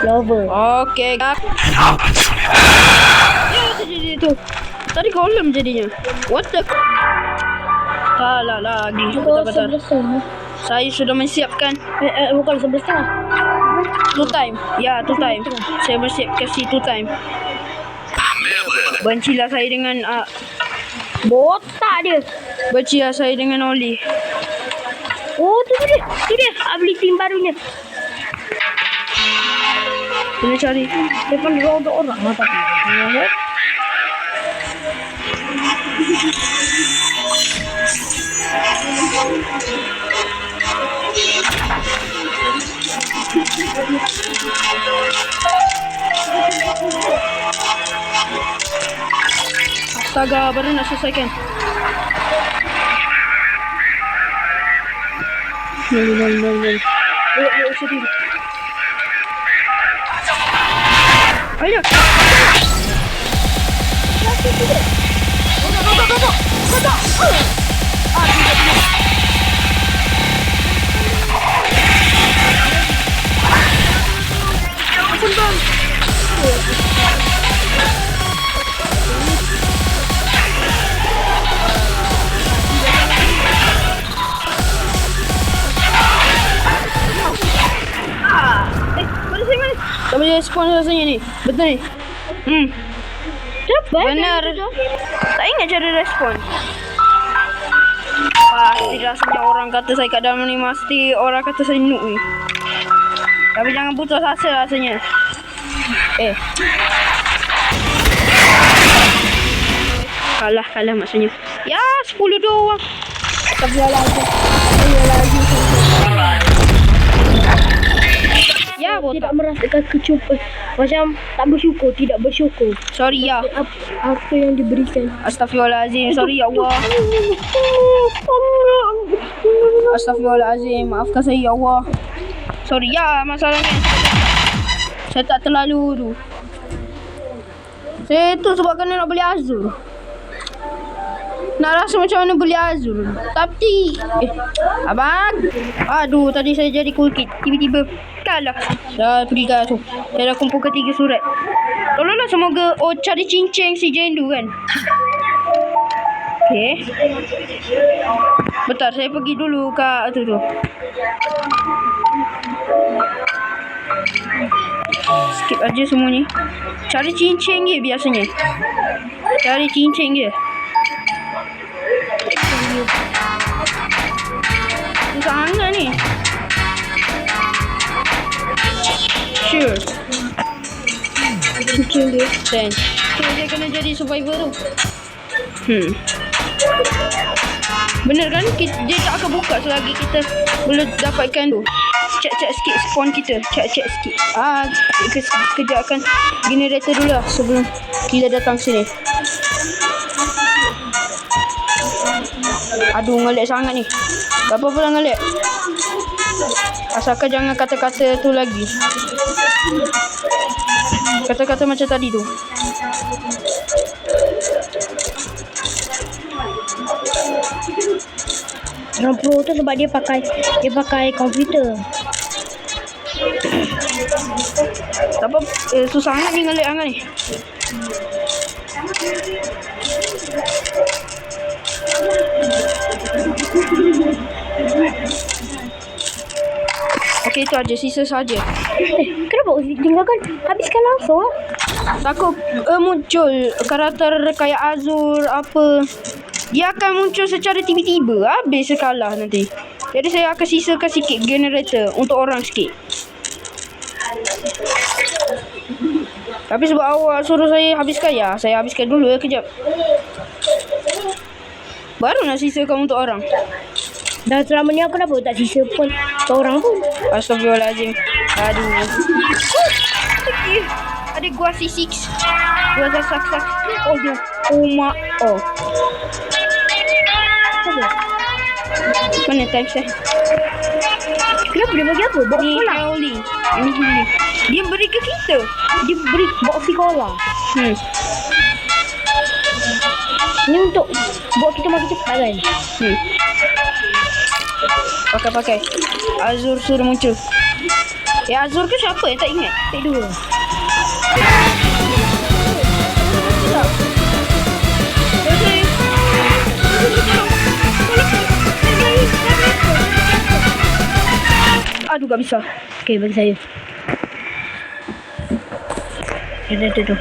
Lover. Okey. Ya, jadi tu. Tadi golem jadinya. What the? Salah lagi. Bentar. Saya sudah menyiapkan. Bukan 11:30. Two time. Ya, two time. Saya bersiap kasih two time. Bencilah saya dengan Botak dia. bencilah saya dengan Oli. Oh, tu dia. Ability barunya. Kena cari. Depan dia ada orang tapi. Astaga, baru nak selesaikan. Nol. Sedih. Ayo. Tak boleh respon rasanya ni. Betul ni. Cepat. Benar. Tak ingat cara respon. Pasti rasanya orang kata saya kat dalam ni, mesti orang kata saya noob ni. Tapi jangan putus asa rasanya. Kalah maksudnya. Ya, 10 doang. Tapi lagi. Ya, botak. Tidak merasakan kecukupan. Macam tak bersyukur, tidak bersyukur. Sorry ya. Apa yang diberikan. Astagfirullahalazim. Sorry ya Allah. Astagfirullahalazim. Maafkan saya ya Allah. Sorry ya, masalahnya saya tak terlalu tu. Saya tu sebab kena nak beli Azur. Nak rasa macam mana beli Azur. Tapi abang. Aduh, tadi saya jadi cool kid. Tiba-tiba kalah. Dah pergi kat tu. Saya dah kumpulkan 3 surat. Tolonglah semoga cari cincin si Jendu kan. Okay. Bentar, saya pergi dulu kat tu. Skip aja semua ni. Cari cincin je biasanya. Cari cincin je. Susah sangat ni. Sure. Cincin dia. Then dia kena jadi survivor tu. Bener kan? Dia tak akan buka selagi kita belum dapatkan tu. Cek sikit spawn kita. Cek sikit. Kerjakan generator dulu lah sebelum kita datang sini. Aduh, ngelag sangat ni. Tak apa lah ngelag. Asalkan jangan kata-kata tu lagi. Kata-kata macam tadi tu. Orang pro tu sebab dia pakai komputer. Tak apa, susah sangat ni ngelag sangat ni. Okey, itu aja, sisa saja. Kenapa tinggalkan? Habiskan langsung. Takut muncul karakter kayak Azur apa. Dia akan muncul secara tiba-tiba. Habis kalah nanti. Jadi saya akan sisakan sikit generator untuk orang sikit. Tapi sebab awak suruh saya habiskan, ya saya habiskan dulu ya, kejap. Baru nak sisakan untuk orang. Dah selama ni aku kenapa tak sisa pun seorang pun. Astagfirullahaladzim. Aduh. Ada gua C6. Gua sak. Oh dia. Uma. Oh. Mana time saya? Kenapa dia bagi apa? Box sekolah? Ini Huli. Dia beri ke kita. Dia beri box sekolah. Ni untuk buat kita makin cepat kan? Pakai. Azur sudah muncul. Azur ke siapa? Tak ingat. Take dua. Aduh, tak bisa. Okay, bagi saya. Itu.